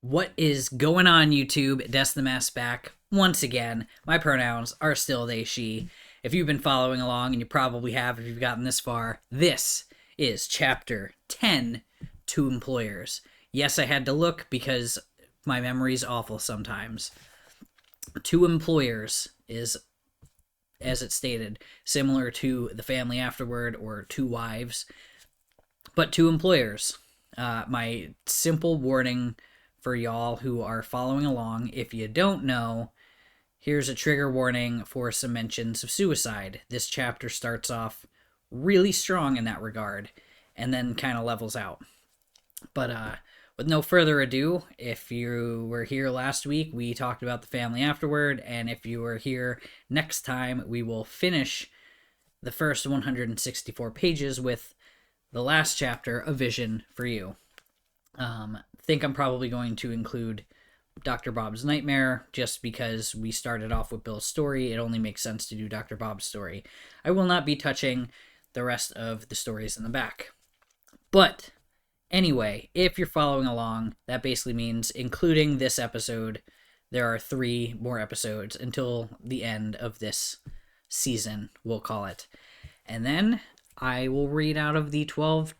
What is going on, YouTube? Des the Mass back once again. My pronouns are still they, she. If you've been following along, and you probably have if you've gotten this far, this is Chapter 10 to Employers. Yes, I had to look because my memory's awful sometimes. To Employers is, as it stated, similar to The Family Afterward or Two Wives, but to Employers. My simple warning for y'all who are following along: if you don't know, here's a trigger warning for some mentions of suicide. This chapter starts off really strong in that regard and then kind of levels out. But with no further ado, if you were here last week, we talked about The Family Afterward, and if you were here next time, we will finish the first 164 pages with the last chapter, A Vision for You. Think I'm probably going to include Dr. Bob's Nightmare just because we started off with Bill's story. It only makes sense to do Dr. Bob's story. I will not be touching the rest of the stories in the back. But anyway, if you're following along, that basically means, including this episode, there are 3 more episodes until the end of this season, we'll call it. And then I will read out of the 12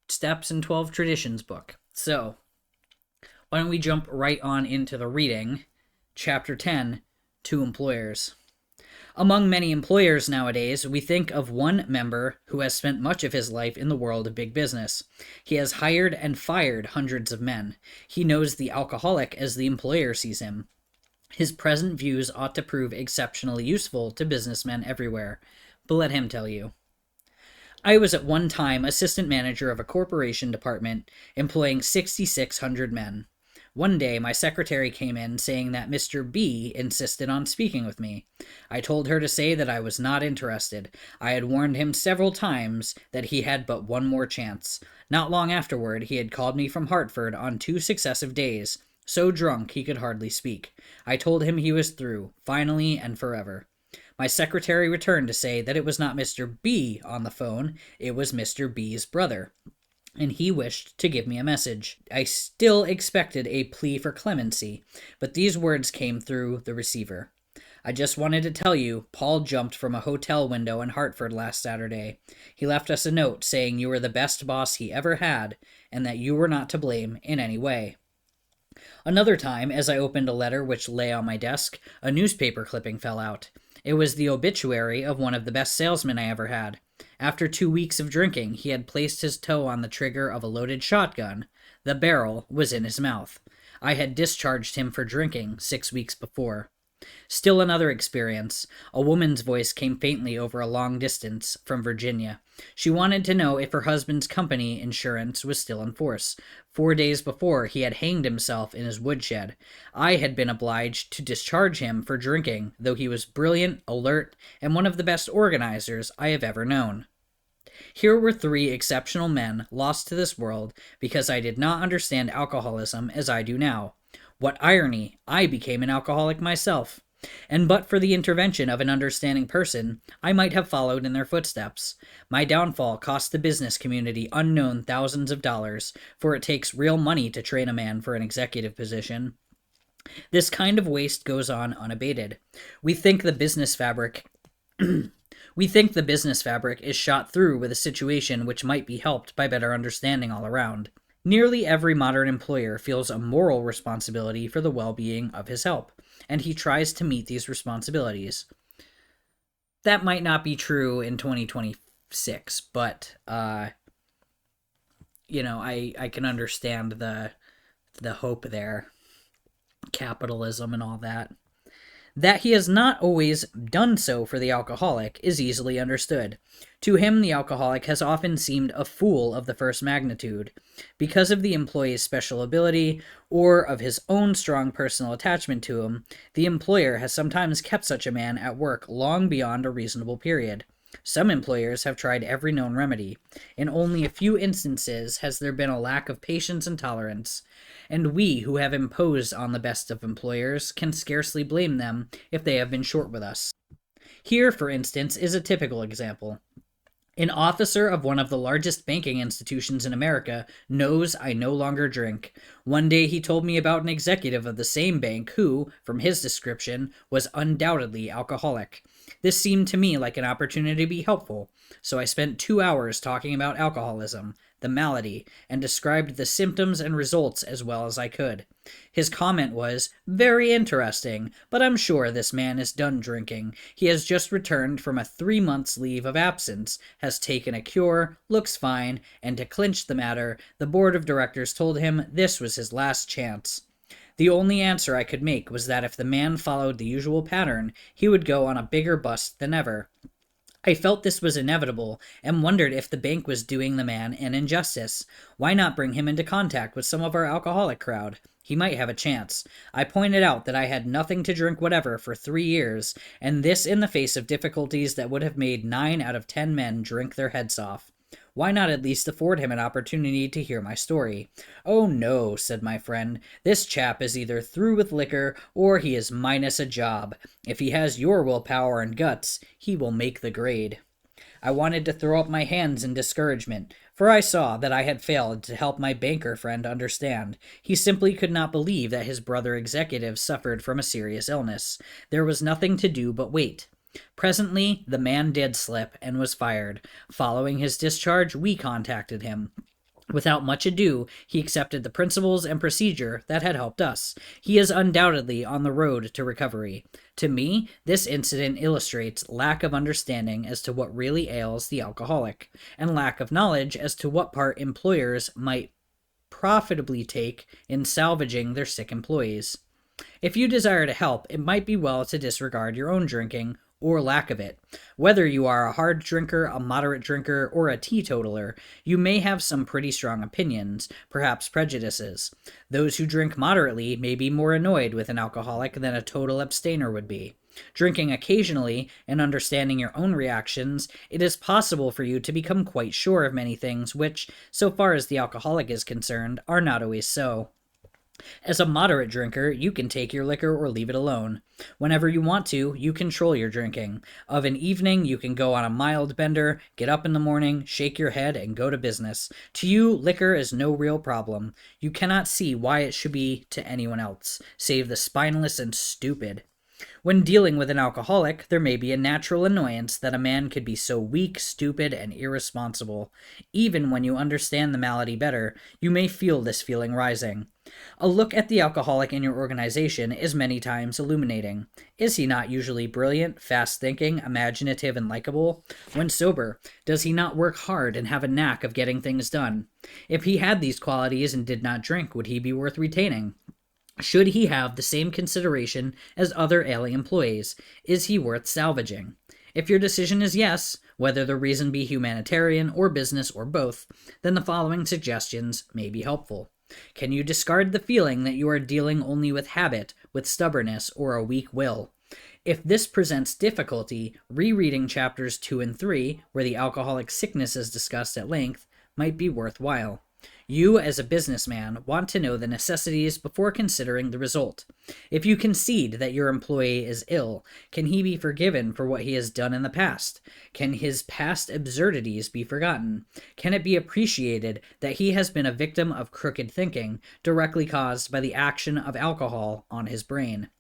Steps and 12 Traditions book. So, why don't we jump right on into the reading? Chapter 10, to Employers. Among many employers nowadays, we think of one member who has spent much of his life in the world of big business. He has hired and fired hundreds of men. He knows the alcoholic as the employer sees him. His present views ought to prove exceptionally useful to businessmen everywhere. But let him tell you. I was at one time assistant manager of a corporation department employing 6,600 men. One day, my secretary came in saying that Mr. B insisted on speaking with me. I told her to say that I was not interested. I had warned him several times that he had but one more chance. Not long afterward, he had called me from Hartford on 2 successive days, so drunk he could hardly speak. I told him he was through, finally and forever. My secretary returned to say that it was not Mr. B on the phone, it was Mr. B's brother, and he wished to give me a message. I still expected a plea for clemency, but these words came through the receiver. I just wanted to tell you, Paul jumped from a hotel window in Hartford last Saturday. He left us a note saying you were the best boss he ever had, and that you were not to blame in any way. Another time, as I opened a letter which lay on my desk, a newspaper clipping fell out. It was the obituary of one of the best salesmen I ever had. After 2 weeks of drinking, he had placed his toe on the trigger of a loaded shotgun. The barrel was in his mouth. I had discharged him for drinking 6 weeks before. Still another experience. A woman's voice came faintly over a long distance from Virginia. She wanted to know if her husband's company insurance was still in force. 4 days before, he had hanged himself in his woodshed. I had been obliged to discharge him for drinking, though he was brilliant, alert, and one of the best organizers I have ever known. Here were 3 exceptional men lost to this world because I did not understand alcoholism as I do now. What irony! I became an alcoholic myself. And but for the intervention of an understanding person, I might have followed in their footsteps. My downfall cost the business community unknown thousands of dollars, for it takes real money to train a man for an executive position. This kind of waste goes on unabated. We think the business fabric is shot through with a situation which might be helped by better understanding all around. Nearly every modern employer feels a moral responsibility for the well-being of his help, and he tries to meet these responsibilities. That might not be true in 2026, but, I can understand the hope there. Capitalism and all that. That he has not always done so for the alcoholic is easily understood. To him, the alcoholic has often seemed a fool of the first magnitude. Because of the employee's special ability, or of his own strong personal attachment to him, the employer has sometimes kept such a man at work long beyond a reasonable period. Some employers have tried every known remedy. In only a few instances has there been a lack of patience and tolerance, and we who have imposed on the best of employers can scarcely blame them if they have been short with us. Here, for instance, is a typical example. An officer of one of the largest banking institutions in America knows I no longer drink. One day he told me about an executive of the same bank who, from his description, was undoubtedly alcoholic. This seemed to me like an opportunity to be helpful, so I spent 2 hours talking about alcoholism, the malady, and described the symptoms and results as well as I could. His comment was, "Very interesting, but I'm sure this man is done drinking. He has just returned from a 3 months leave of absence, has taken a cure, looks fine, and to clinch the matter, the board of directors told him this was his last chance." The only answer I could make was that if the man followed the usual pattern, he would go on a bigger bust than ever. I felt this was inevitable and wondered if the bank was doing the man an injustice. Why not bring him into contact with some of our alcoholic crowd? He might have a chance. I pointed out that I had nothing to drink whatever for 3 years, and this in the face of difficulties that would have made 9 out of 10 men drink their heads off. Why not at least afford him an opportunity to hear my story? "Oh no," said my friend, "this chap is either through with liquor or he is minus a job. If he has your willpower and guts, he will make the grade." I wanted to throw up my hands in discouragement, for I saw that I had failed to help my banker friend understand. He simply could not believe that his brother executive suffered from a serious illness. There was nothing to do but wait. Presently, the man did slip and was fired. Following his discharge, we contacted him. Without much ado, he accepted the principles and procedure that had helped us. He is undoubtedly on the road to recovery. To me, this incident illustrates lack of understanding as to what really ails the alcoholic, and lack of knowledge as to what part employers might profitably take in salvaging their sick employees. If you desire to help, it might be well to disregard your own drinking or lack of it. Whether you are a hard drinker, a moderate drinker, or a teetotaler, you may have some pretty strong opinions, perhaps prejudices. Those who drink moderately may be more annoyed with an alcoholic than a total abstainer would be. Drinking occasionally and understanding your own reactions, it is possible for you to become quite sure of many things which, so far as the alcoholic is concerned, are not always so. As a moderate drinker, you can take your liquor or leave it alone. Whenever you want to, you control your drinking. Of an evening, you can go on a mild bender, get up in the morning, shake your head, and go to business. To you, liquor is no real problem. You cannot see why it should be to anyone else, save the spineless and stupid. When dealing with an alcoholic, there may be a natural annoyance that a man could be so weak, stupid, and irresponsible. Even when you understand the malady better, you may feel this feeling rising. A look at the alcoholic in your organization is many times illuminating. Is he not usually brilliant, fast-thinking, imaginative, and likable? When sober, does he not work hard and have a knack of getting things done? If he had these qualities and did not drink, would he be worth retaining? Should he have the same consideration as other ailing employees? Is he worth salvaging? If your decision is yes, whether the reason be humanitarian or business or both, then the following suggestions may be helpful. Can you discard the feeling that you are dealing only with habit, with stubbornness, or a weak will? If this presents difficulty, rereading chapters 2 and 3, where the alcoholic sickness is discussed at length, might be worthwhile. You, as a businessman, want to know the necessities before considering the result. If you concede that your employee is ill, can he be forgiven for what he has done in the past? Can his past absurdities be forgotten? Can it be appreciated that he has been a victim of crooked thinking, directly caused by the action of alcohol on his brain?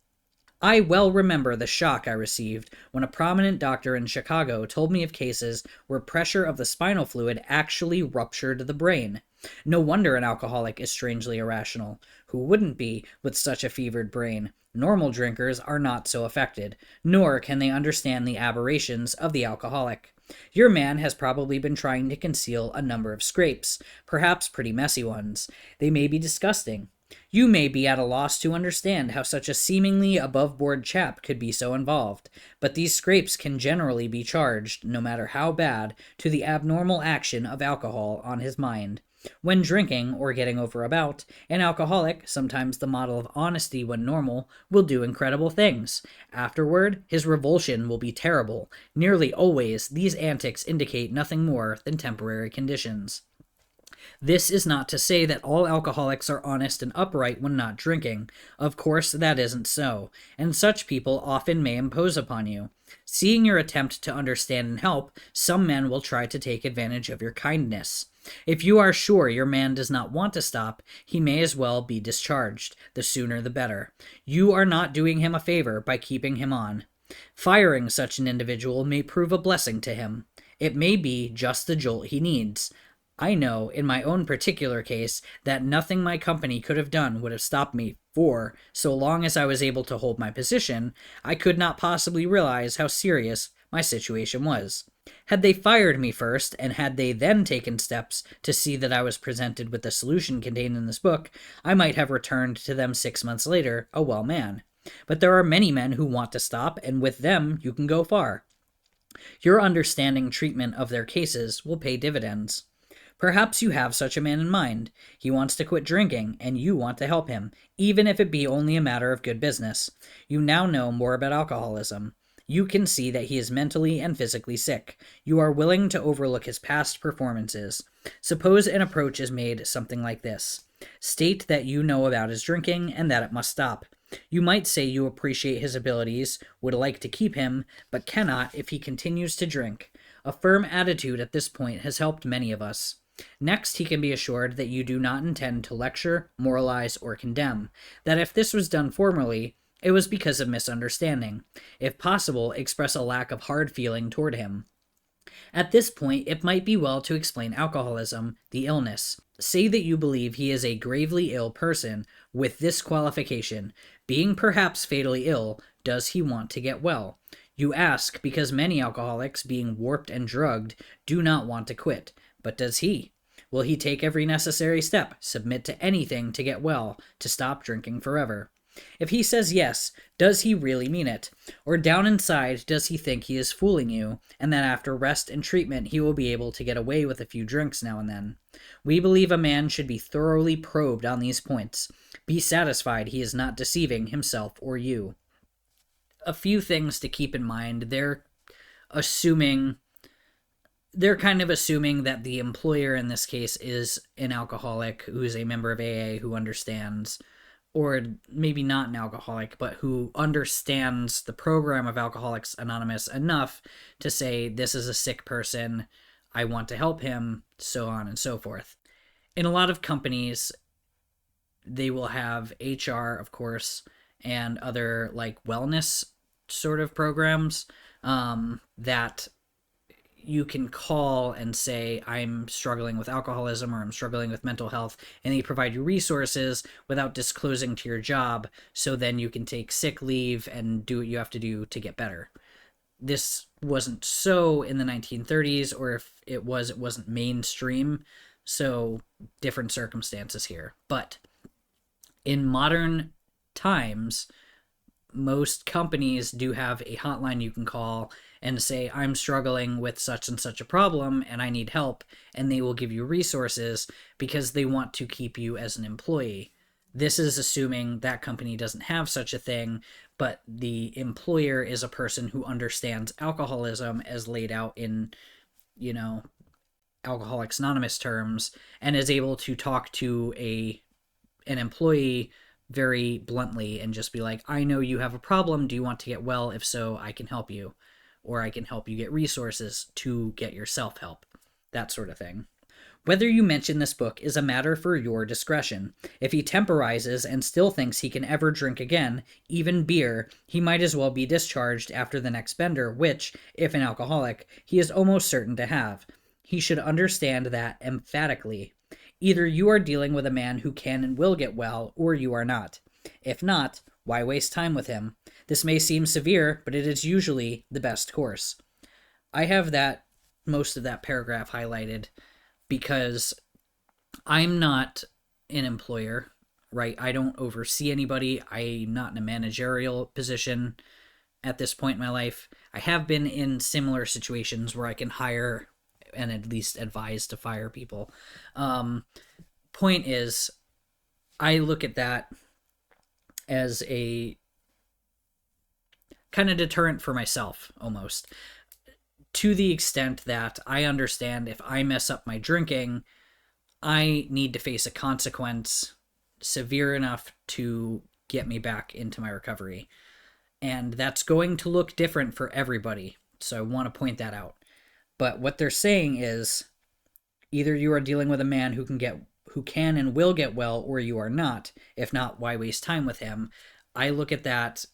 I well remember the shock I received when a prominent doctor in Chicago told me of cases where pressure of the spinal fluid actually ruptured the brain. No wonder an alcoholic is strangely irrational. Who wouldn't be with such a fevered brain? Normal drinkers are not so affected, nor can they understand the aberrations of the alcoholic. Your man has probably been trying to conceal a number of scrapes, perhaps pretty messy ones. They may be disgusting. You may be at a loss to understand how such a seemingly above-board chap could be so involved, but these scrapes can generally be charged, no matter how bad, to the abnormal action of alcohol on his mind. When drinking or getting over about, an alcoholic, sometimes the model of honesty when normal, will do incredible things. Afterward, his revulsion will be terrible. Nearly always, these antics indicate nothing more than temporary conditions. This is not to say that all alcoholics are honest and upright when not drinking. Of course, that isn't so, and such people often may impose upon you. Seeing your attempt to understand and help, some men will try to take advantage of your kindness. If you are sure your man does not want to stop, he may as well be discharged. The sooner the better. You are not doing him a favor by keeping him on. Firing such an individual may prove a blessing to him. It may be just the jolt he needs. I know, in my own particular case, that nothing my company could have done would have stopped me, for, so long as I was able to hold my position, I could not possibly realize how serious my situation was. Had they fired me first, and had they then taken steps to see that I was presented with the solution contained in this book, I might have returned to them 6 months later, a well man. But there are many men who want to stop, and with them you can go far. Your understanding treatment of their cases will pay dividends. Perhaps you have such a man in mind. He wants to quit drinking, and you want to help him, even if it be only a matter of good business. You now know more about alcoholism. You can see that he is mentally and physically sick. You are willing to overlook his past performances. Suppose an approach is made something like this. State that you know about his drinking and that it must stop. You might say you appreciate his abilities, would like to keep him, but cannot if he continues to drink. A firm attitude at this point has helped many of us. Next, he can be assured that you do not intend to lecture, moralize, or condemn, that if this was done formally, it was because of misunderstanding. If possible, express a lack of hard feeling toward him. At this point, it might be well to explain alcoholism, the illness. Say that you believe he is a gravely ill person, with this qualification: being perhaps fatally ill, does he want to get well? You ask because many alcoholics, being warped and drugged, do not want to quit. But does he? Will he take every necessary step, submit to anything to get well, to stop drinking forever? If he says yes, does he really mean it? Or down inside, does he think he is fooling you, and that after rest and treatment he will be able to get away with a few drinks now and then? We believe a man should be thoroughly probed on these points. Be satisfied he is not deceiving himself or you. A few things to keep in mind. They're kind of assuming that the employer in this case is an alcoholic who is a member of AA who understands, or maybe not an alcoholic, but who understands the program of Alcoholics Anonymous enough to say, this is a sick person, I want to help him, so on and so forth. In a lot of companies, they will have HR, of course, and other like wellness sort of programs that you can call and say, I'm struggling with alcoholism or I'm struggling with mental health, and they provide you resources without disclosing to your job, so then you can take sick leave and do what you have to do to get better. This wasn't so in the 1930s, or if it was, it wasn't mainstream, so different circumstances here. But in modern times, most companies do have a hotline you can call and say, I'm struggling with such and such a problem and I need help, and they will give you resources because they want to keep you as an employee. This is assuming that company doesn't have such a thing, but the employer is a person who understands alcoholism as laid out in, Alcoholics Anonymous terms, and is able to talk to an employee very bluntly and just be like, I know you have a problem. Do you want to get well? If so, I can help you. Or I can help you get resources to get your self-help. That sort of thing. Whether you mention this book is a matter for your discretion. If he temporizes and still thinks he can ever drink again, even beer, he might as well be discharged after the next bender, which, if an alcoholic, he is almost certain to have. He should understand that emphatically. Either you are dealing with a man who can and will get well, or you are not. If not, why waste time with him? This may seem severe, but it is usually the best course. I have most of that paragraph highlighted because I'm not an employer, right? I don't oversee anybody. I'm not in a managerial position at this point in my life. I have been in similar situations where I can hire and at least advise to fire people. Point is, I look at that as a kind of deterrent for myself, almost, to the extent that I understand if I mess up my drinking, I need to face a consequence severe enough to get me back into my recovery. And that's going to look different for everybody. So I want to point that out. But what they're saying is either you are dealing with a man who can and will get well, or you are not. If not, why waste time with him? I look at that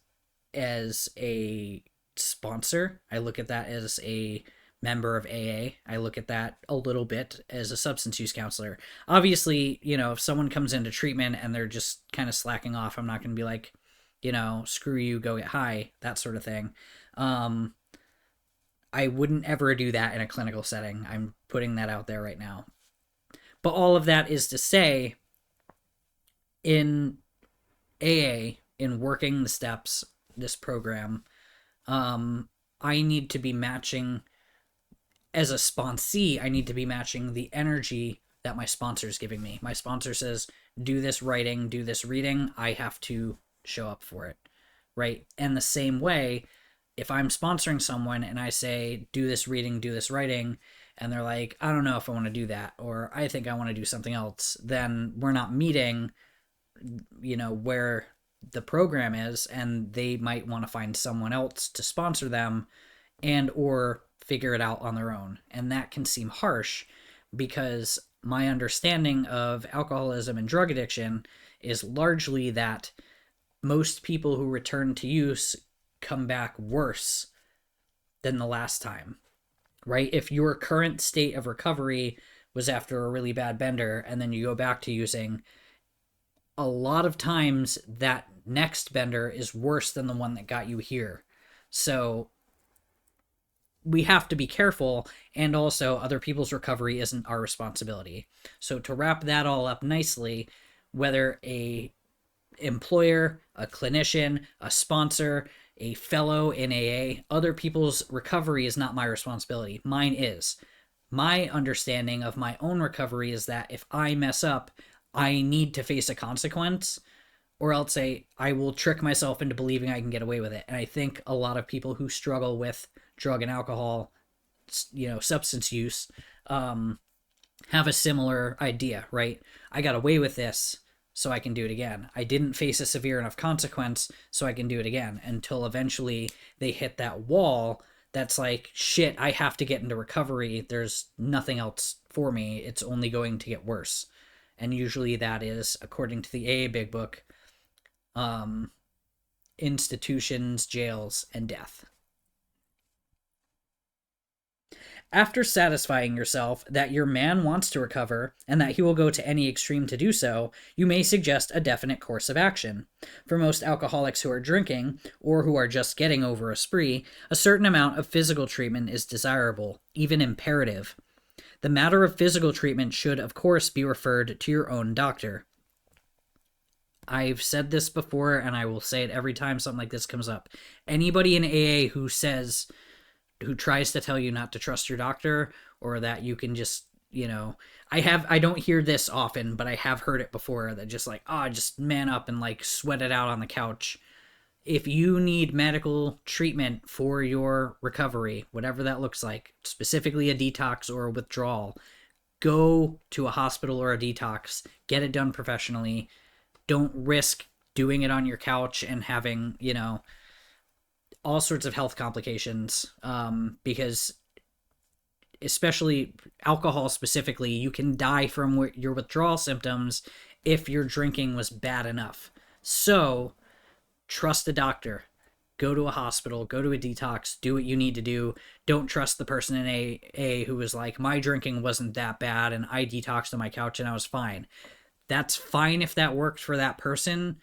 as a sponsor. I look at that as a member of AA. I look at that a little bit as a substance use counselor. Obviously, if someone comes into treatment and they're just kind of slacking off, I'm not going to be like, screw you, go get high, that sort of thing. I wouldn't ever do that in a clinical setting. I'm putting that out there right now. But all of that is to say, in AA, in working the steps, this program, I need to be matching, as a sponsee, I need to be matching the energy that my sponsor is giving me. My sponsor says, do this writing, do this reading. I have to show up for it, right? And the same way, if I'm sponsoring someone and I say, do this reading, do this writing, and they're like, I don't know if I want to do that, or I think I want to do something else, then we're not meeting, where the program is, and they might want to find someone else to sponsor them and or figure it out on their own. And that can seem harsh because my understanding of alcoholism and drug addiction is largely that most people who return to use come back worse than the last time, right? If your current state of recovery was after a really bad bender and then you go back to using, a lot of times that next bender is worse than the one that got you here. So we have to be careful, and also other people's recovery isn't our responsibility. So to wrap that all up nicely, whether a employer, a clinician, a sponsor, a fellow in AA, other people's recovery is not my responsibility. Mine is. My understanding of my own recovery is that if I mess up, I need to face a consequence, or else I will trick myself into believing I can get away with it. And I think a lot of people who struggle with drug and alcohol, substance use, have a similar idea, right? I got away with this, so I can do it again. I didn't face a severe enough consequence, so I can do it again, until eventually they hit that wall that's like, shit, I have to get into recovery. There's nothing else for me. It's only going to get worse. And usually that is, according to the AA Big Book, institutions, jails, and death. After satisfying yourself that your man wants to recover and that he will go to any extreme to do so, you may suggest a definite course of action. For most alcoholics who are drinking, or who are just getting over a spree, a certain amount of physical treatment is desirable, even imperative. The matter of physical treatment should, of course, be referred to your own doctor. I've said this before, and I will say it every time something like this comes up. Anybody in AA who tries to tell you not to trust your doctor, or that you can just, I don't hear this often, but I have heard it before, that just like, just man up and like sweat it out on the couch. If you need medical treatment for your recovery, whatever that looks like, specifically a detox or a withdrawal, go to a hospital or a detox, get it done professionally. Don't risk doing it on your couch and having, all sorts of health complications, because especially alcohol specifically, you can die from your withdrawal symptoms if your drinking was bad enough. So trust a doctor, go to a hospital, go to a detox, do what you need to do. Don't trust the person in AA who was like, my drinking wasn't that bad and I detoxed on my couch and I was fine. That's fine if that worked for that person,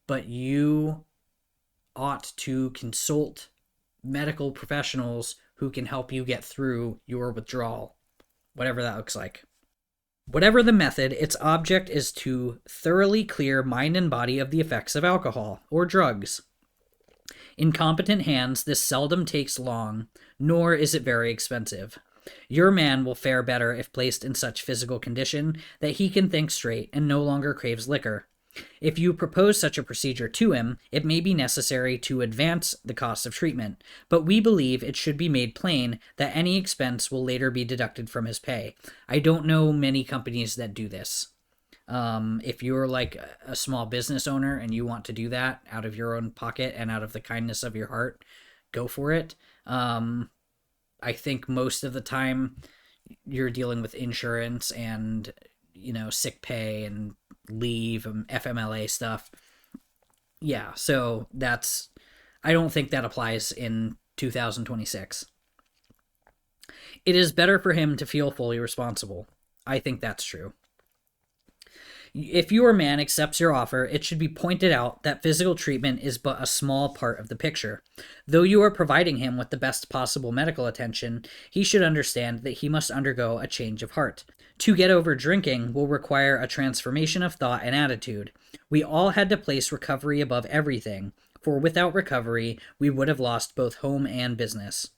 but you ought to consult medical professionals who can help you get through your withdrawal, whatever that looks like. Whatever the method, its object is to thoroughly clear mind and body of the effects of alcohol or drugs. In competent hands, this seldom takes long, nor is it very expensive. Your man will fare better if placed in such physical condition that he can think straight and no longer craves liquor. If you propose such a procedure to him, it may be necessary to advance the cost of treatment, but we believe it should be made plain that any expense will later be deducted from his pay. I don't know many companies that do this. If you're like a small business owner and you want to do that out of your own pocket and out of the kindness of your heart, go for it. I think most of the time you're dealing with insurance and, sick pay and leave and FMLA stuff. Yeah, so I don't think that applies in 2026. It is better for him to feel fully responsible. I think that's true. If your man accepts your offer, it should be pointed out that physical treatment is but a small part of the picture. Though you are providing him with the best possible medical attention, he should understand that he must undergo a change of heart. To get over drinking will require a transformation of thought and attitude. We all had to place recovery above everything, for without recovery, we would have lost both home and business.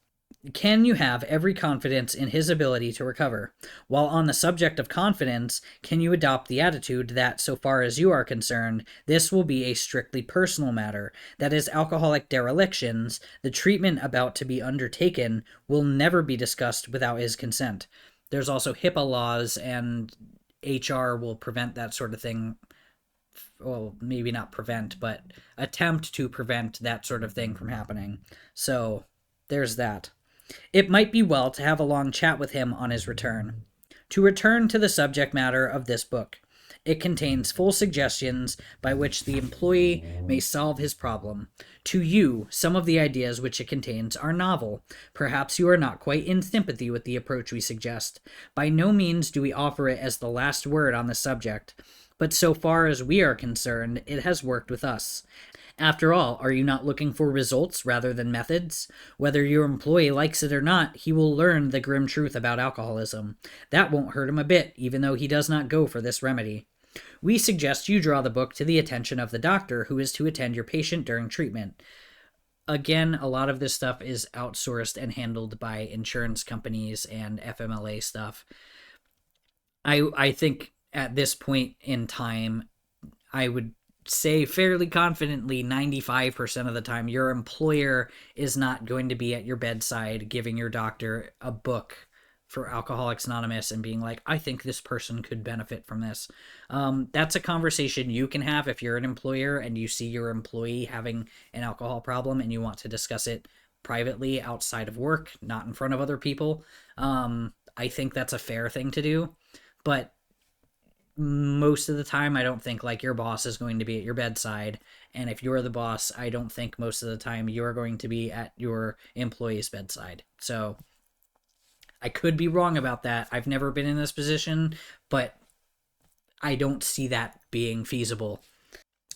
Can you have every confidence in his ability to recover? While on the subject of confidence, can you adopt the attitude that, so far as you are concerned, this will be a strictly personal matter, that his alcoholic derelictions, the treatment about to be undertaken, will never be discussed without his consent? There's also HIPAA laws, and HR will prevent that sort of thing. Well, maybe not prevent, but attempt to prevent that sort of thing from happening. So, there's that. It might be well to have a long chat with him on his return. To return to the subject matter of this book, it contains full suggestions by which the employee may solve his problem. To you, some of the ideas which it contains are novel. Perhaps you are not quite in sympathy with the approach we suggest. By no means do we offer it as the last word on the subject, but so far as we are concerned, it has worked with us. After all, are you not looking for results rather than methods? Whether your employee likes it or not, he will learn the grim truth about alcoholism. That won't hurt him a bit, even though he does not go for this remedy. We suggest you draw the book to the attention of the doctor who is to attend your patient during treatment. Again, a lot of this stuff is outsourced and handled by insurance companies and FMLA stuff. I think at this point in time, I would say fairly confidently 95% of the time your employer is not going to be at your bedside giving your doctor a book for Alcoholics Anonymous and being like, I think this person could benefit from this. That's a conversation you can have if you're an employer and you see your employee having an alcohol problem and you want to discuss it privately outside of work, not in front of other people. I think that's a fair thing to do, but most of the time, I don't think like your boss is going to be at your bedside. And if you're the boss, I don't think most of the time you're going to be at your employee's bedside. So I could be wrong about that. I've never been in this position, but I don't see that being feasible.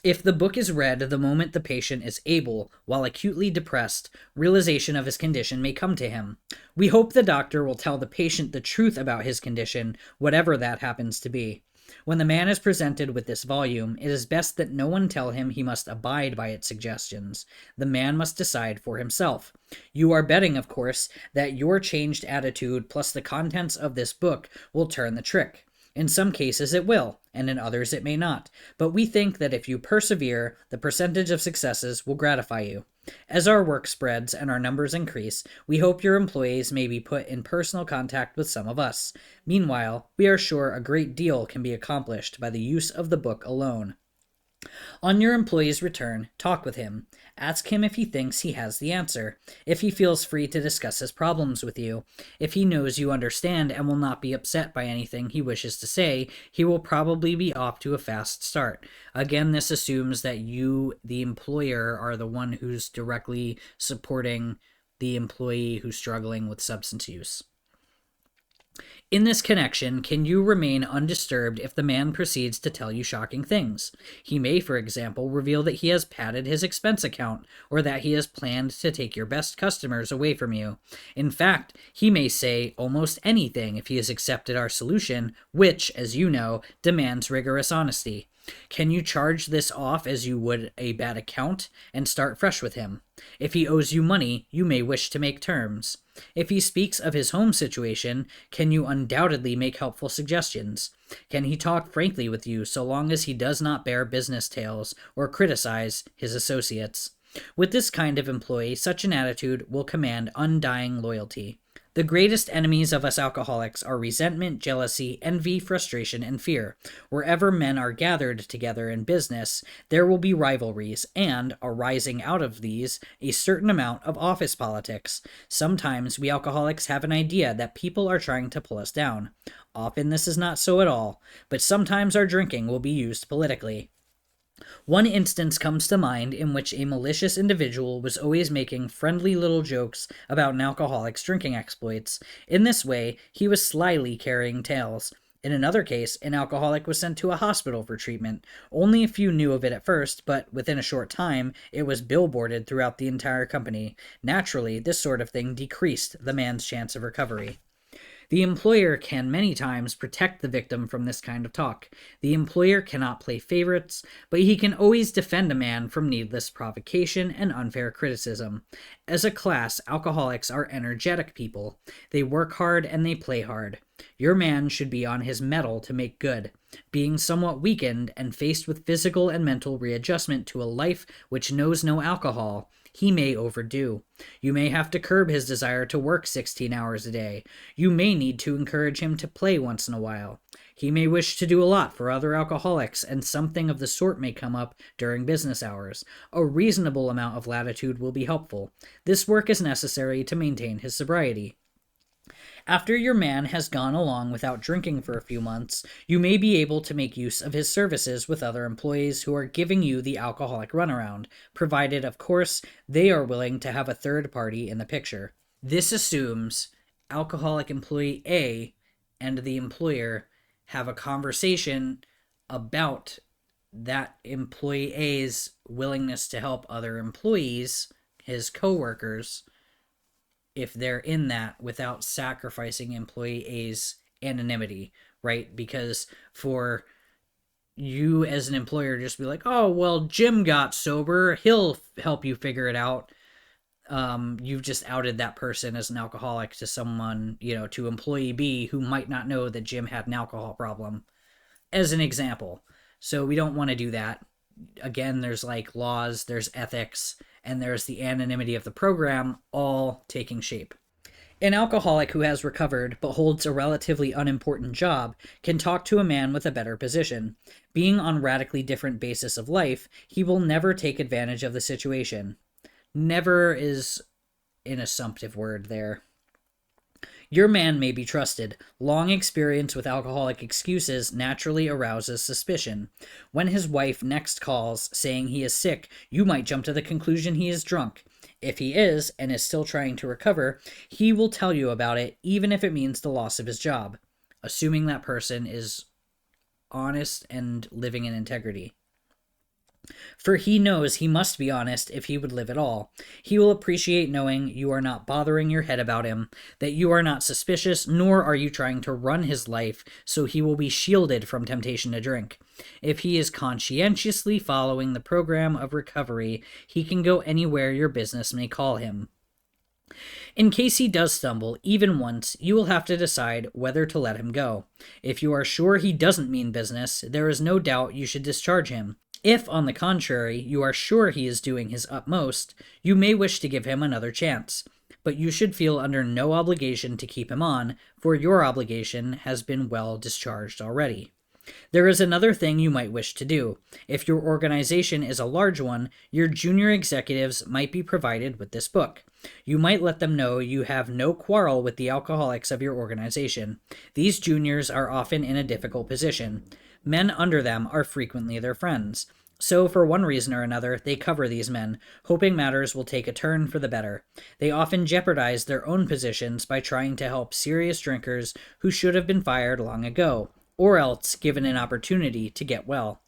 If the book is read the moment the patient is able, while acutely depressed, realization of his condition may come to him. We hope the doctor will tell the patient the truth about his condition, whatever that happens to be. When the man is presented with this volume, it is best that no one tell him he must abide by its suggestions. The man must decide for himself. You are betting, of course, that your changed attitude plus the contents of this book will turn the trick. In some cases it will, and in others it may not, but we think that if you persevere, the percentage of successes will gratify you. As our work spreads and our numbers increase, we hope your employees may be put in personal contact with some of us. Meanwhile, we are sure a great deal can be accomplished by the use of the book alone. On your employee's return, talk with him. Ask him if he thinks he has the answer, if he feels free to discuss his problems with you. If he knows you understand and will not be upset by anything he wishes to say, he will probably be off to a fast start. Again, this assumes that you, the employer, are the one who's directly supporting the employee who's struggling with substance use. In this connection, can you remain undisturbed if the man proceeds to tell you shocking things? He may, for example, reveal that he has padded his expense account, or that he has planned to take your best customers away from you. In fact, he may say almost anything if he has accepted our solution, which, as you know, demands rigorous honesty. Can you charge this off as you would a bad account and start fresh with him? If he owes you money, you may wish to make terms. If he speaks of his home situation, can you undoubtedly make helpful suggestions? Can he talk frankly with you so long as he does not bear business tales or criticize his associates? With this kind of employee, such an attitude will command undying loyalty. The greatest enemies of us alcoholics are resentment, jealousy, envy, frustration, and fear. Wherever men are gathered together in business, there will be rivalries, and, arising out of these, a certain amount of office politics. Sometimes we alcoholics have an idea that people are trying to pull us down. Often this is not so at all, but sometimes our drinking will be used politically. One instance comes to mind in which a malicious individual was always making friendly little jokes about an alcoholic's drinking exploits. In this way, he was slyly carrying tales. In another case, an alcoholic was sent to a hospital for treatment. Only a few knew of it at first, but within a short time, it was billboarded throughout the entire company. Naturally, this sort of thing decreased the man's chance of recovery. The employer can many times protect the victim from this kind of talk. The employer cannot play favorites, but he can always defend a man from needless provocation and unfair criticism. As a class, alcoholics are energetic people. They work hard and they play hard. Your man should be on his mettle to make good. Being somewhat weakened and faced with physical and mental readjustment to a life which knows no alcohol, he may overdo. You may have to curb his desire to work 16 hours a day. You may need to encourage him to play once in a while. He may wish to do a lot for other alcoholics, and something of the sort may come up during business hours. A reasonable amount of latitude will be helpful. This work is necessary to maintain his sobriety. After your man has gone along without drinking for a few months, you may be able to make use of his services with other employees who are giving you the alcoholic runaround, provided, of course, they are willing to have a third party in the picture. This assumes alcoholic employee A and the employer have a conversation about that employee A's willingness to help other employees, his coworkers, if they're in that without sacrificing employee A's anonymity, right? Because for you as an employer just be like, oh, well, Jim got sober, he'll help you figure it out. You've just outed that person as an alcoholic to someone, to employee B who might not know that Jim had an alcohol problem, as an example. So we don't want to do that. Again, there's like laws, there's ethics, and there's the anonymity of the program all taking shape. An alcoholic who has recovered but holds a relatively unimportant job can talk to a man with a better position. Being on radically different basis of life, he will never take advantage of the situation. Never is an assumptive word there. Your man may be trusted. Long experience with alcoholic excuses naturally arouses suspicion. When his wife next calls saying he is sick, you might jump to the conclusion he is drunk. If he is, and is still trying to recover, he will tell you about it, even if it means the loss of his job, assuming that person is honest and living in integrity. For he knows he must be honest if he would live at all. He will appreciate knowing you are not bothering your head about him, that you are not suspicious, nor are you trying to run his life, so he will be shielded from temptation to drink. If he is conscientiously following the program of recovery, he can go anywhere your business may call him. In case he does stumble, even once, you will have to decide whether to let him go. If you are sure he doesn't mean business, there is no doubt you should discharge him. If, on the contrary, you are sure he is doing his utmost, you may wish to give him another chance. But you should feel under no obligation to keep him on, for your obligation has been well discharged already. There is another thing you might wish to do. If your organization is a large one, your junior executives might be provided with this book. You might let them know you have no quarrel with the alcoholics of your organization. These juniors are often in a difficult position. Men under them are frequently their friends. So, for one reason or another, they cover these men, hoping matters will take a turn for the better. They often jeopardize their own positions by trying to help serious drinkers who should have been fired long ago, or else given an opportunity to get well.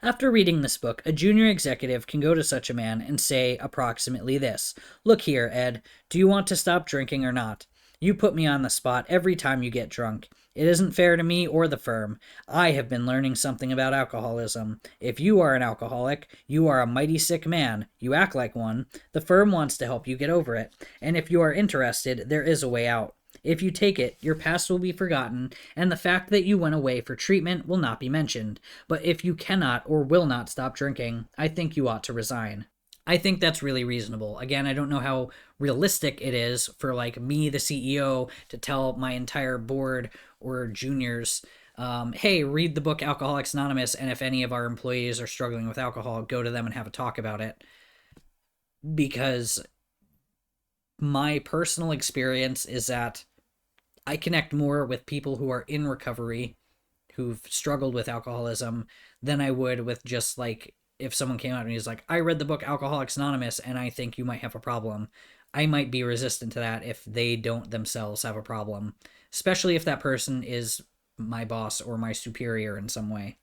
After reading this book, a junior executive can go to such a man and say approximately this: "Look here, Ed, do you want to stop drinking or not? You put me on the spot every time you get drunk. It isn't fair to me or the firm. I have been learning something about alcoholism. If you are an alcoholic, you are a mighty sick man. You act like one. The firm wants to help you get over it. And if you are interested, there is a way out. If you take it, your past will be forgotten, and the fact that you went away for treatment will not be mentioned. But if you cannot or will not stop drinking, I think you ought to resign." I think that's really reasonable. Again, I don't know how realistic it is for like me, the CEO, to tell my entire board or juniors, hey, read the book Alcoholics Anonymous, and if any of our employees are struggling with alcohol, go to them and have a talk about it. Because my personal experience is that I connect more with people who are in recovery, who've struggled with alcoholism, than I would with just like if someone came out and he's like, I read the book Alcoholics Anonymous and I think you might have a problem. I might be resistant to that if they don't themselves have a problem, especially if that person is my boss or my superior in some way.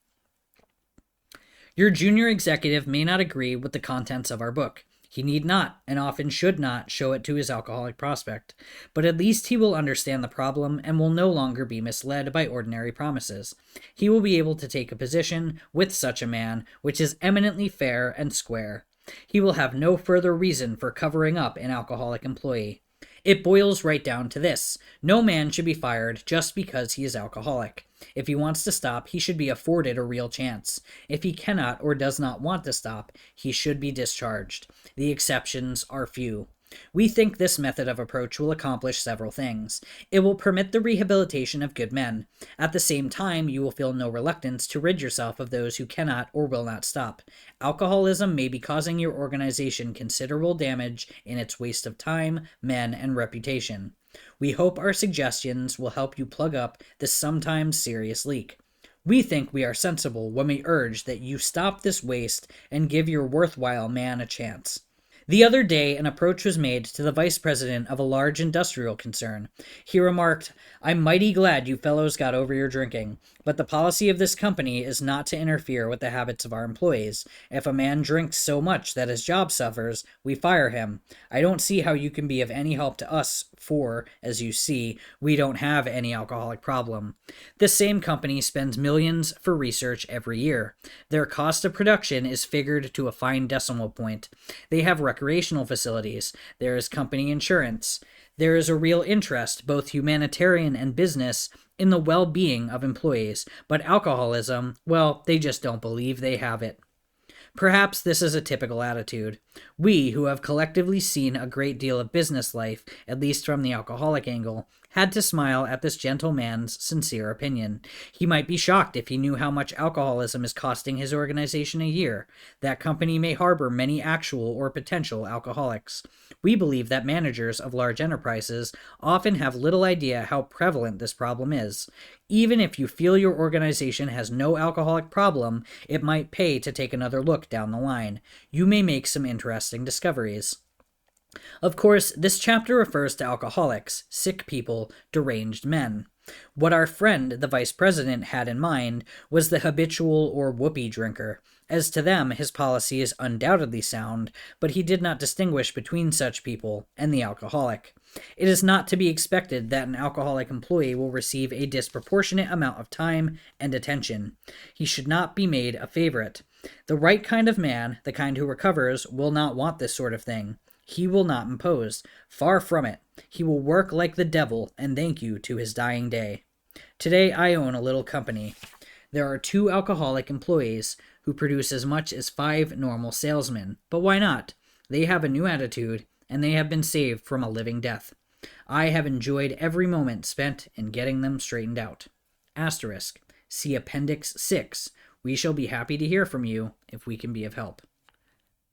Your junior executive may not agree with the contents of our book. He need not, and often should not, show it to his alcoholic prospect, but at least he will understand the problem and will no longer be misled by ordinary promises. He will be able to take a position with such a man which is eminently fair and square. He will have no further reason for covering up an alcoholic employee. It boils right down to this. No man should be fired just because he is alcoholic. If he wants to stop, he should be afforded a real chance. If he cannot or does not want to stop, he should be discharged. The exceptions are few. We think this method of approach will accomplish several things. It will permit the rehabilitation of good men. At the same time, you will feel no reluctance to rid yourself of those who cannot or will not stop. Alcoholism may be causing your organization considerable damage in its waste of time, men, and reputation. We hope our suggestions will help you plug up this sometimes serious leak. We think we are sensible when we urge that you stop this waste and give your worthwhile man a chance. The other day, an approach was made to the vice president of a large industrial concern. He remarked, I'm mighty glad you fellows got over your drinking, but the policy of this company is not to interfere with the habits of our employees. If a man drinks so much that his job suffers, we fire him. I don't see how you can be of any help to us, for, as you see, we don't have any alcoholic problem. This same company spends millions for research every year. Their cost of production is figured to a fine decimal point. They have recreational facilities. There is company insurance. There is a real interest, both humanitarian and business, in the well-being of employees, but alcoholism, well, they just don't believe they have it. Perhaps this is a typical attitude. We, who have collectively seen a great deal of business life, at least from the alcoholic angle, had to smile at this gentle man's sincere opinion. He might be shocked if he knew how much alcoholism is costing his organization a year. That company may harbor many actual or potential alcoholics. We believe that managers of large enterprises often have little idea how prevalent this problem is. Even if you feel your organization has no alcoholic problem, it might pay to take another look down the line. You may make some interesting discoveries. Of course, this chapter refers to alcoholics, sick people, deranged men. What our friend, the vice president, had in mind was the habitual or whoopee drinker. As to them, his policy is undoubtedly sound, but he did not distinguish between such people and the alcoholic. It is not to be expected that an alcoholic employee will receive a disproportionate amount of time and attention. He should not be made a favorite. The right kind of man, the kind who recovers, will not want this sort of thing. He will not impose. Far from it. He will work like the devil and thank you to his dying day. Today I own a little company. There are 2 alcoholic employees who produce as much as 5 normal salesmen. But why not? They have a new attitude, and they have been saved from a living death. I have enjoyed every moment spent in getting them straightened out. Asterisk. See Appendix 6. We shall be happy to hear from you if we can be of help.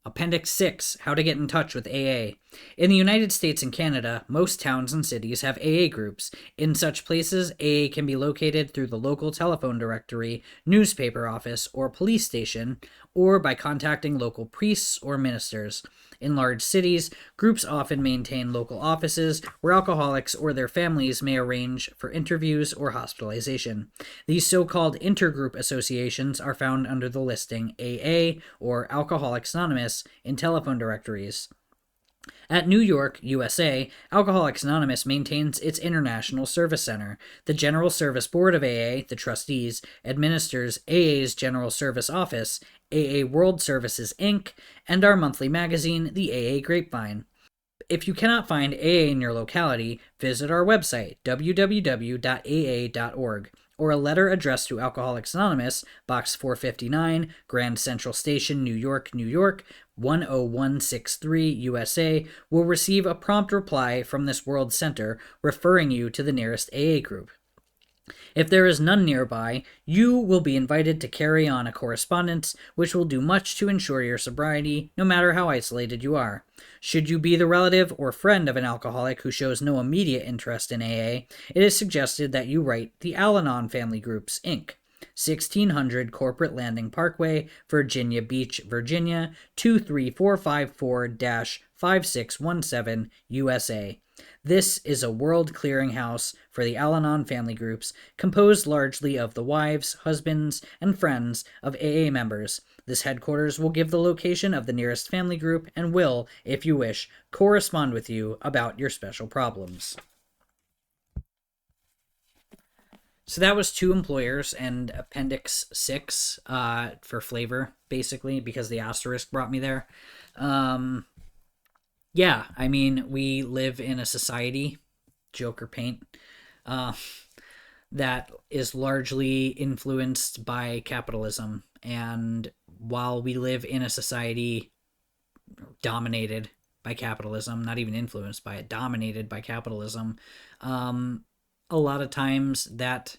Appendix 6. How to get in touch with AA. In the United States and Canada, most towns and cities have AA groups. In such places, AA can be located through the local telephone directory, newspaper office, or police station, or by contacting local priests or ministers. In large cities, groups often maintain local offices where alcoholics or their families may arrange for interviews or hospitalization. These so-called intergroup associations are found under the listing AA or Alcoholics Anonymous in telephone directories. At New York, USA, Alcoholics Anonymous maintains its International Service Center. The General Service Board of AA, the trustees, administers AA's General Service Office, AA World Services, Inc., and our monthly magazine, the AA Grapevine. If you cannot find AA in your locality, visit our website, www.aa.org. or a letter addressed to Alcoholics Anonymous, Box 459, Grand Central Station, New York, New York, 10163, USA, will receive a prompt reply from this World Center referring you to the nearest AA group. If there is none nearby, you will be invited to carry on a correspondence which will do much to ensure your sobriety, no matter how isolated you are. Should you be the relative or friend of an alcoholic who shows no immediate interest in AA, it is suggested that you write the Al-Anon Family Groups, Inc., 1600 Corporate Landing Parkway, Virginia Beach, Virginia, 23454-5617, USA. This is a world clearinghouse for the Al-Anon family groups, composed largely of the wives, husbands, and friends of AA members. This headquarters will give the location of the nearest family group and will, if you wish, correspond with you about your special problems. So that was two employers and Appendix 6 for flavor, basically, because the asterisk brought me there. Yeah, I mean, we live in a society, Joker paint, that is largely influenced by capitalism. And while we live in a society dominated by capitalism, not even influenced by it, dominated by capitalism, a lot of times that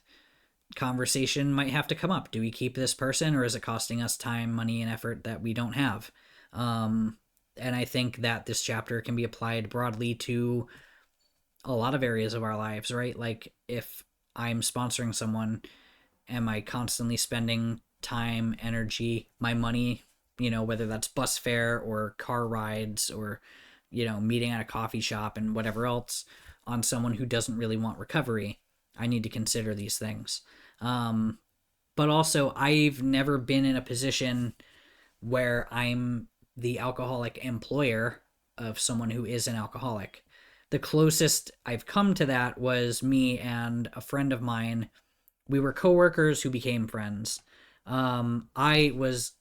conversation might have to come up. Do we keep this person, or is it costing us time, money, and effort that we don't have? And I think that this chapter can be applied broadly to a lot of areas of our lives, right? Like, if I'm sponsoring someone, am I constantly spending time, energy, my money, whether that's bus fare or car rides or, meeting at a coffee shop and whatever else, on someone who doesn't really want recovery? I need to consider these things. But also, I've never been in a position where I'm the alcoholic employer of someone who is an alcoholic. The closest I've come to that was me and a friend of mine. We were coworkers who became friends. I was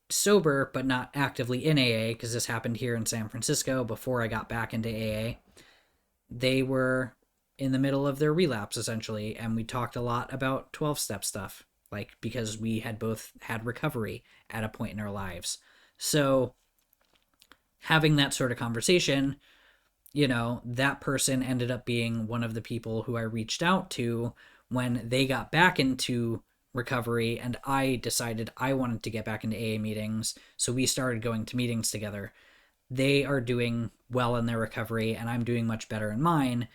sober, but not actively in AA, because this happened here in San Francisco before I got back into AA. They were in the middle of their relapse, essentially, and we talked a lot about 12-step stuff, because we had both had recovery at a point in our lives. So having that sort of conversation, that person ended up being one of the people who I reached out to when they got back into recovery, and I decided I wanted to get back into AA meetings, so we started going to meetings together. They are doing well in their recovery, and I'm doing much better in mine,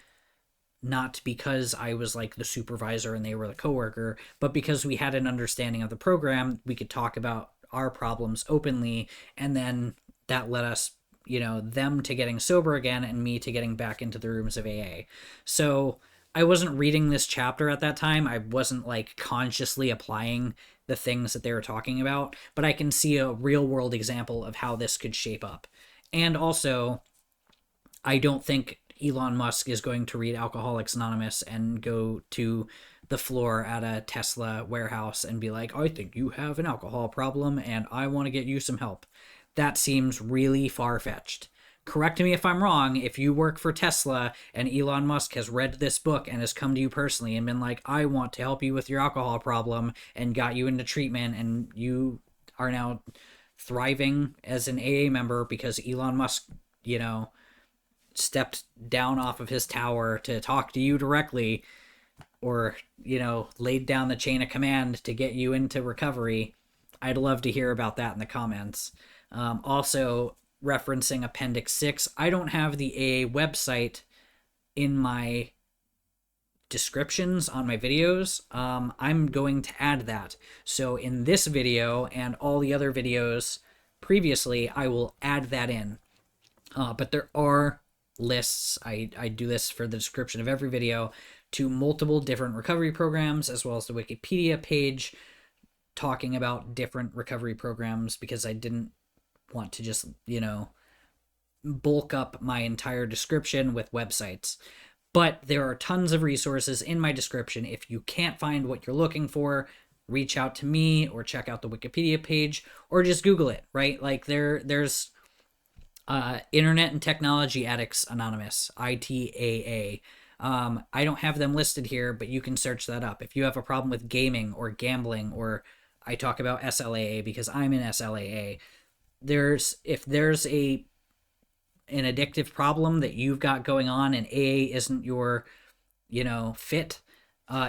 not because I was like the supervisor and they were the coworker, but because we had an understanding of the program. We could talk about our problems openly, and then that led us, them to getting sober again and me to getting back into the rooms of AA. So I wasn't reading this chapter at that time. I wasn't consciously applying the things that they were talking about, but I can see a real world example of how this could shape up. And also, I don't think Elon Musk is going to read Alcoholics Anonymous and go to the floor at a Tesla warehouse and be like, I think you have an alcohol problem and I want to get you some help. That seems really far-fetched. Correct me if I'm wrong. If you work for Tesla and Elon Musk has read this book and has come to you personally and been like, I want to help you with your alcohol problem, and got you into treatment, and you are now thriving as an AA member because Elon Musk, stepped down off of his tower to talk to you directly, or, laid down the chain of command to get you into recovery, I'd love to hear about that in the comments. Also, referencing Appendix 6, I don't have the AA website in my descriptions on my videos. I'm going to add that. So in this video and all the other videos previously, I will add that in. But there are lists, I do this for the description of every video, to multiple different recovery programs, as well as the Wikipedia page talking about different recovery programs, because I didn't want to just, bulk up my entire description with websites. But there are tons of resources in my description. If you can't find what you're looking for, reach out to me or check out the Wikipedia page, or just Google it, right? There's Internet and Technology Addicts Anonymous, ITAA. I don't have them listed here, but you can search that up. If you have a problem with gaming or gambling, or I talk about SLAA because I'm in SLAA, if there's an addictive problem that you've got going on and AA isn't your, fit,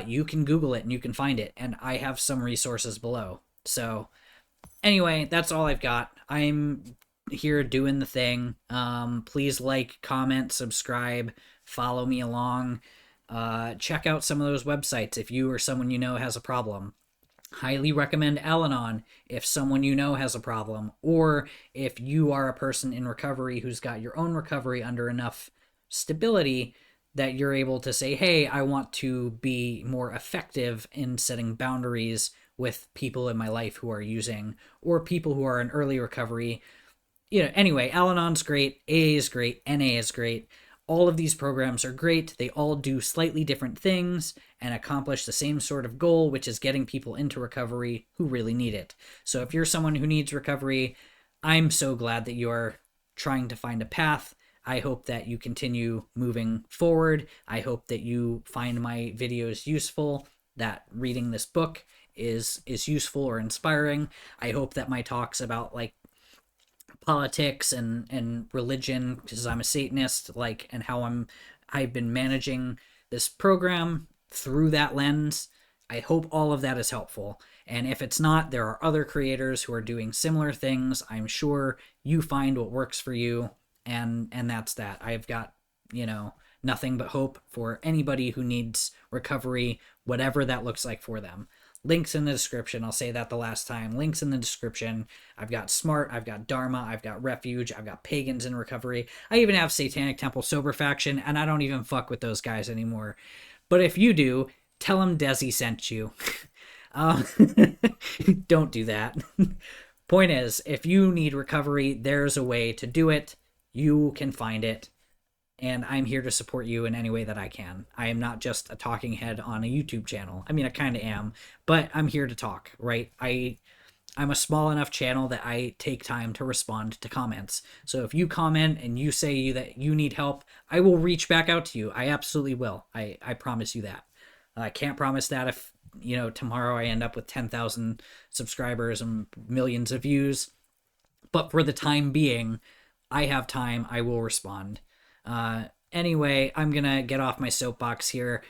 you can Google it and you can find it. And I have some resources below. So anyway, that's all I've got. I'm here doing the thing. Please like, comment, subscribe, follow me along. Check out some of those websites if you or someone you know has a problem. Highly recommend Al-Anon if someone you know has a problem, or if you are a person in recovery who's got your own recovery under enough stability that you're able to say, hey, I want to be more effective in setting boundaries with people in my life who are using, or people who are in early recovery. Anyway, Al-Anon's great, AA is great, NA is great. All of these programs are great. They all do slightly different things and accomplish the same sort of goal, which is getting people into recovery who really need it. So if you're someone who needs recovery, I'm so glad that you're trying to find a path. I hope that you continue moving forward. I hope that you find my videos useful, that reading this book is useful or inspiring. I hope that my talks about politics and religion, because I'm a Satanist, and how I've been managing this program through that lens, I hope all of that is helpful. And if it's not, there are other creators who are doing similar things. I'm sure you find what works for you, and that's that. I've got, nothing but hope for anybody who needs recovery, whatever that looks like for them. Links in the description. I'll say that the last time. Links in the description. I've got Smart, I've got Dharma, I've got Refuge, I've got Pagans in Recovery. I even have Satanic Temple Sober Faction, and I don't even fuck with those guys anymore. But if you do, tell them Desi sent you. Don't do that. Point is, if you need recovery, there's a way to do it. You can find it. And I'm here to support you in any way that I can. I am not just a talking head on a YouTube channel. I mean, I kind of am, but I'm here to talk, right? I'm a small enough channel that I take time to respond to comments. So if you comment and you say that you need help, I will reach back out to you. I absolutely will. I promise you that. I can't promise that if, tomorrow I end up with 10,000 subscribers and millions of views. But for the time being, I have time. I will respond. Anyway, I'm gonna get off my soapbox here.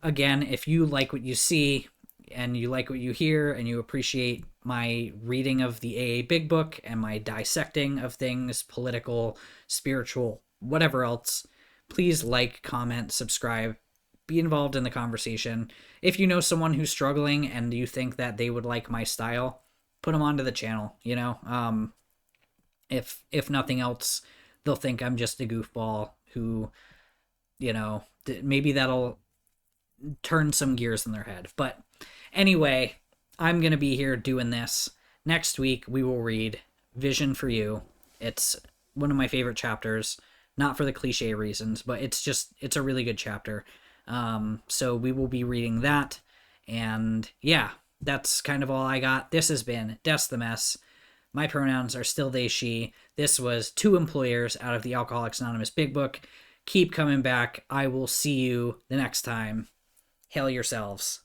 Again, if you like what you see and you like what you hear and you appreciate my reading of the AA Big Book and my dissecting of things, political, spiritual, whatever else, please like, comment, subscribe, be involved in the conversation. If you know someone who's struggling and you think that they would like my style, put them onto the channel, if nothing else, they'll think I'm just a goofball who, maybe that'll turn some gears in their head. But anyway, I'm going to be here doing this. Next week, we will read Vision for You. It's one of my favorite chapters, not for the cliche reasons, but it's a really good chapter. So we will be reading that. And yeah, that's kind of all I got. This has been Des the Mess. My pronouns are still they, she. This was 2 employers out of the Alcoholics Anonymous Big Book. Keep coming back. I will see you the next time. Hail yourselves.